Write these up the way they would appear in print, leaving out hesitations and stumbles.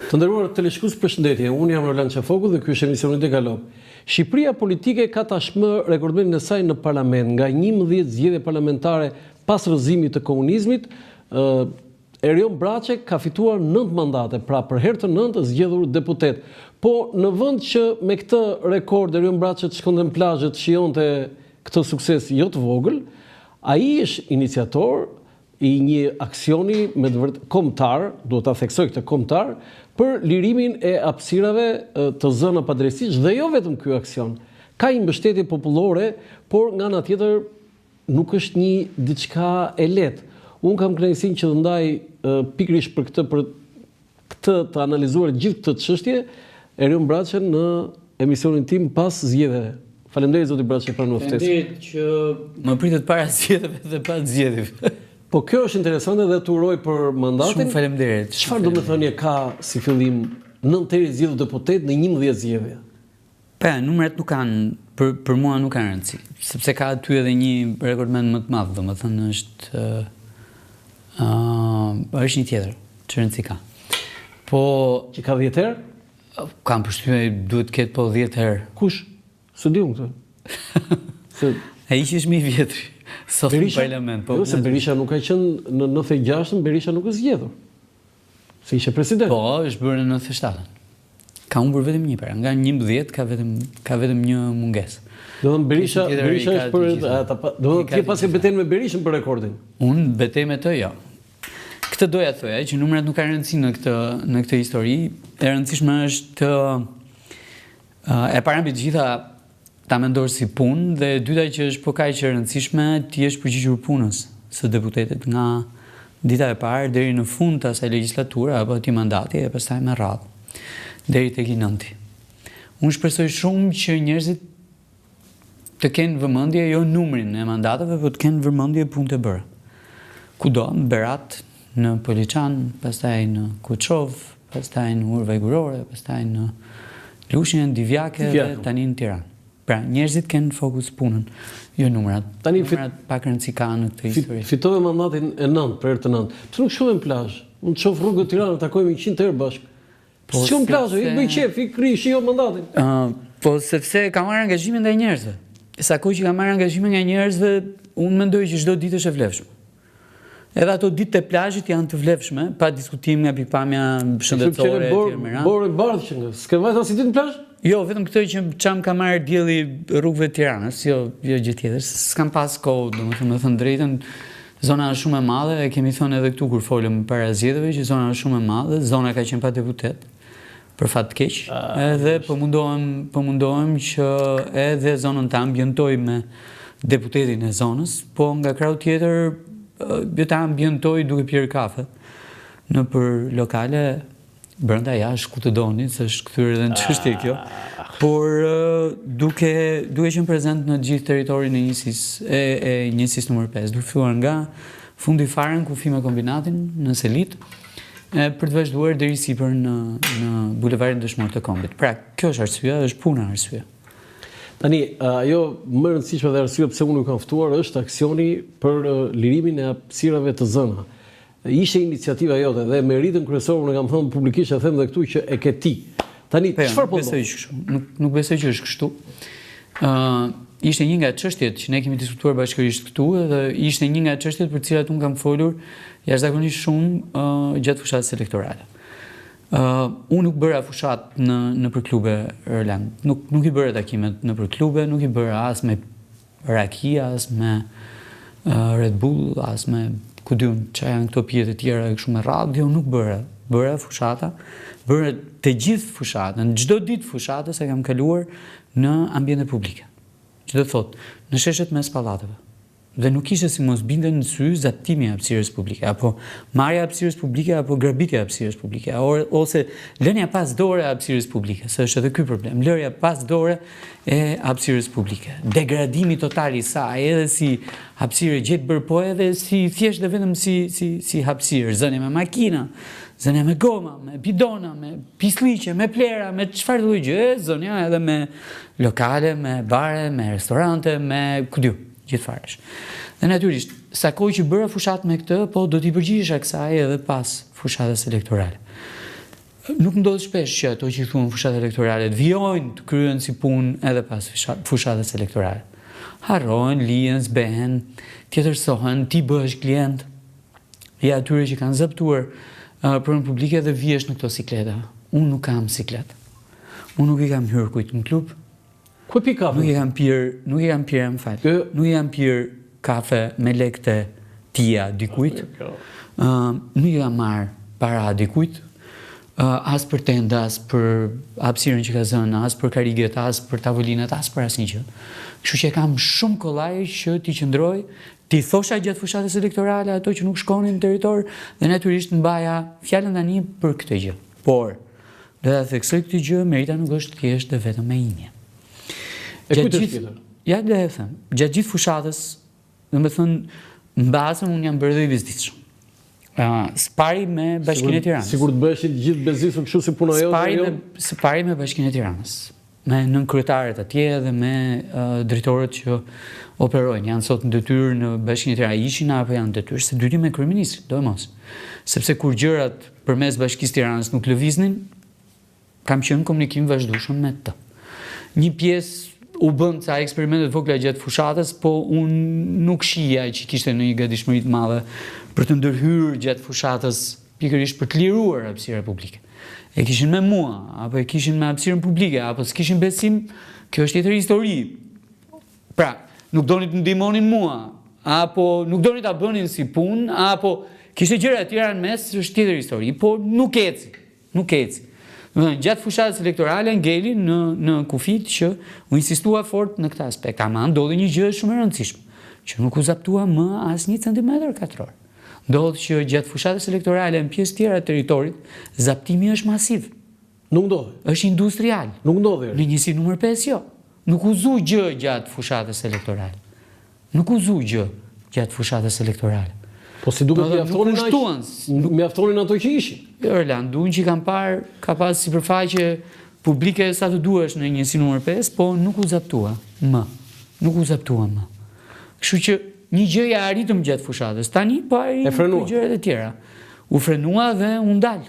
Të nderuar teleshikues, përshëndetje. Unë jam Roland Qafoku dhe ky është emisioni Dekalog. Shqipëria politike ka tashmë rekordmenin e saj në parlament. Nga 11 zgjedhje parlamentare pas rrëzimit të komunizmit, Erion Braçe ka fituar 9 mandate, pra për herë të 9 zgjedhur deputet. Po në vend që me këtë rekord Erion Braçe të shkonte në plazhe të shijonte këtë sukses jo të vogël, ai është iniciator i një aksioni me të vërtetë kombëtar, duhet ta theksoj këtë kombëtar, për lirimin e hapësirave të zëna padrejtësisht dhe jo vetëm ky aksion. Ka një mbështetje popullore, por nga ana tjetër nuk është një diçka e lehtë. Unë kam kënaqësinë që të ndaj pikërisht për këtë të analizuar gjithë këtë çështje Erion Braçe në emisionin tim pas zgjedhjeve. Faleminderit zoti Braçe për ftesën. Faleminderit që më pritet para zgjedhjeve dhe pas zgjedhjeve. Po kjo është interesante dhe të uroj për mandatin. Shumë faleminderit. Çfarë domethënie ka si fillim 9 herë zgjedhur deputet në 11 zgjedhje? Numrat nuk kanë, për mua nuk kanë rëndësi, sepse ka aty edhe një rekordmen më të madh, domethënë është një tjetër që rëndësi ka. Po që ka 10 herë? Kam përshtypjen duhet të ketë po 10 herë. Kush? Së diun këtë. Ai që është më i vjetri. Sot në parlament. Jo, se Berisha nuk ka qenë në 96-ën, Berisha nuk është zgjedhur. Se ishte president. Po, është bërë në 97-ën. Ka humbur vetëm një herë, nga 11 ka vetëm një mungesë. Do të Berisha është për do të ke pasë betejën me Berishën për rekordin. Unë betej me të, jo. Këtë doja të thoja që numrat nuk kanë rëndësi në këtë histori. E rëndësishme është e para mbi të gjitha ta mendosh si punë dhe e dyta që është po kaq e rëndësishme ti jesh përgjigjur punës së deputetit nga dita e parë deri në fund të asaj legjislature apo atij mandati e pastaj me radhë deri tek i 9-ti. Unë shpresoj shumë që njerëzit të kenë vëmendje jo numrin e mandateve, por të kenë vëmendje punët e bëra. Kudo, në Berat, në Poliçan, pastaj në Kuçov, pastaj në Urvaj Gurore, pastaj në Lushnjë, Divjake dhe tani në Tiranë. Pra, njerëzit kenë fokus punën, jo numrat. Numrat pak rëndësi ka në këtë histori. Fitove mandatin e 9 për herë të 9. Pse nuk shkojmë në plazh? Unë të shoh rrugën e Tiranës, takojmë 100 herë bashkë. Po shkojmë në plazh, i bëj qef, i kri shijo mandatin. Po sepse ka marrë angazhime ndaj njerëzve. Sa kohë që ka marrë angazhime nga njerëzve, unë mendoj që çdo ditë është e vlefshme. Edhe ato ditë të plazhit janë të vlefshme, pa diskutim nga pikpamja shëndetësore etj. Borë bardh që nga. S'ke vajta si ditë në plazh? Jo, vetëm këtë që çam ka marrë dielli rrugëve të Tiranës, jo gjë tjetër. S'kam pas kohë, domethënë me thënë drejtën, zona është shumë e madhe, e kemi thënë edhe këtu kur folëm para zgjedhjeve që zona është shumë e madhe, zona ka qenë pa deputet, për fat të keq, edhe po mundohem që edhe zonën ta ambientoj me deputetin e zonës, po nga krau tjetër ta ambientoj duke pirë kafe nëpër lokale brenda jashtë ku të doni, se është kthyer edhe në çështje kjo, por duke qenë prezent në gjithë territorin e njësisë numër 5, duke filluar nga fundi fare në kufi me kombinatin në Selit, për të vazhduar deri sipër në bulevardin Dëshmorët e Kombit. Pra, kjo është arsyeja, është puna arsyeja. Tani, ajo më e rëndësishme dhe arsyeja pse unë u kam ftuar është aksioni për lirimin e hapësirave të zëna. Ishte iniciativa jote dhe meritën kryesore, unë kam thënë publikisht e them dhe këtu që e ke ti. Tani, çfarë po ndodh? Nuk besoj që është kështu. Ishte një nga çështjet që ne kemi diskutuar bashkërisht këtu dhe ishte një nga çështjet për të cilat unë kam folur jashtëzakonisht shumë gjatë fushatës elektorale. Unë nuk bëra fushat nëpër klube, Roland. Nuk i bëra takimet nëpër klube, nuk i bëra as me raki, as me Red Bull, as me ku diun çfarë janë këto pije të tjera kështu me radhë, jo nuk bëra. Bëra fushata, bëra të gjithë fushatën, çdo ditë fushatës e kam kaluar në ambiente publike. Që do të thotë, në sheshet mes pallateve. Dhe nuk ishte si mos binte në sy zatimi i hapësirës publike, apo marrja e hapësirës publike, apo grabitja e hapësirës publike, ose lënia pas dore e hapësirës publike, se është edhe ky problem, lërja pas dore e hapësirës publike. Degradimi total i saj, edhe si hapësirë gjetë bërë, po edhe si thjesht dhe vetëm si hapësirë, zënia me makina, zënia me goma, me bidona, me pisliqe, me plera, me çfarë lloj gjë, zënia edhe me lokale, me bare, me restorante, me kudiu. Gjithfaresh. Dhe natyrisht, sa kohë që bëra fushat me këtë, po do t'i përgjigjesha kësaj edhe pas fushatës elektorale. Nuk ndodh shpesh që ato që i thuan fushat elektorale të vijojnë të kryen si punë edhe pas fushatës elektorale. Harrojnë, lihen, zbehen, tjetërsohen, ti bëhesh klient i atyre që kanë zëptuar punën publike dhe vihesh në këto sikleta. Unë nuk kam siklet. Unë nuk i kam hyrë kujt në klub. Ku pi kafe? Nuk i kam pirë, më fal. Nuk i kam pirë kafe me lekë tia dikujt. Nuk i kam marr para dikujt. As për tenda, as për hapësirën që ka zënë, as për kariget, as për tavolinat, as për asnjë gjë. Kështu që kam shumë kollaj që ti qëndroj, ti thosha gjatë fushatës elektorale ato që nuk shkonin në territor dhe natyrisht mbaja fjalën tani për këtë gjë. Por, do ta theksoj këtë gjë, Merita nuk është thjesht dhe vetëm me imje. Ja do e them, gjatë gjithë fushatës, domethënë mbasëm unë jam bërë dhe i vizditshëm. Spari me Bashkinë e Tiranës. Sigur të bëheshin gjithë bezisur kështu si puna jote. Spari me Bashkinë e Tiranës. Me nënkryetaret atje dhe me drejtorët që operojnë. Janë sot në detyrë në Bashkinë e Tiranës. Ishin apo janë në detyrë? Se dyti me kryeministrin, do e mos. Sepse kur gjërat përmes Bashkisë Tiranës nuk lëviznin, kam qenë komunikim vazhdueshëm me të. Një pjesë u bën ca eksperimentet vogla gjatë fushatës, po unë nuk shija që kishte në një gatishmëri të madhe për të ndërhyrë gjatë fushatës pikërisht për të liruar hapësirën publike. E kishin me mua, apo e kishin me hapësirën publike, apo s'kishin besim, kjo është tjetër histori. Pra, nuk doni të ndihmonin mua, apo nuk doni ta bënin si punë, apo kishte gjëra të tjera në mes, është tjetër histori, po nuk eci. Gjatë fushatës elektorale ngeli në kufit që u insistua fort në këtë aspekt. Ama ndodhi një gjë shumë e rëndësishme, që nuk u zaptua më as 1 centimetër katror. Ndodhi që gjatë fushatës elektorale në pjesë tjera të territorit, zaptimi është masiv. Nuk ndodhi. Është industrial. Nuk ndodhi. Në njësi numër 5 jo. Nuk u zu gjë gjatë fushatës elektorale. Po si duket mjaftonin ato që ishin. Orland, unë që kam parë, ka pas sipërfaqe publike sa të duash në njësi numër 5, po nuk u zaptua më. Kështu që një gjë ja arritëm gjatë fushatës, tani po arritëm gjërat e tjera. U frenua dhe u ndal.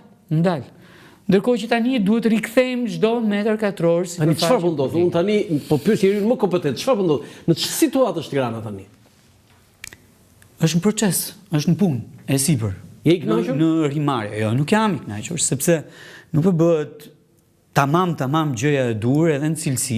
Ndërkohë që tani duhet të rikthejmë çdo metër katror si tani çfarë po ndodh? Unë tani po pyes njërin më kompetent, çfarë po ndodh? Në çfarë situatë është Tirana tani? Është në proces, është në punë, e sipër. Je i kënaqur? Në rrimarrje, jo, nuk jam i kënaqur, sepse nuk po bëhet tamam gjëja e dur edhe në cilësi.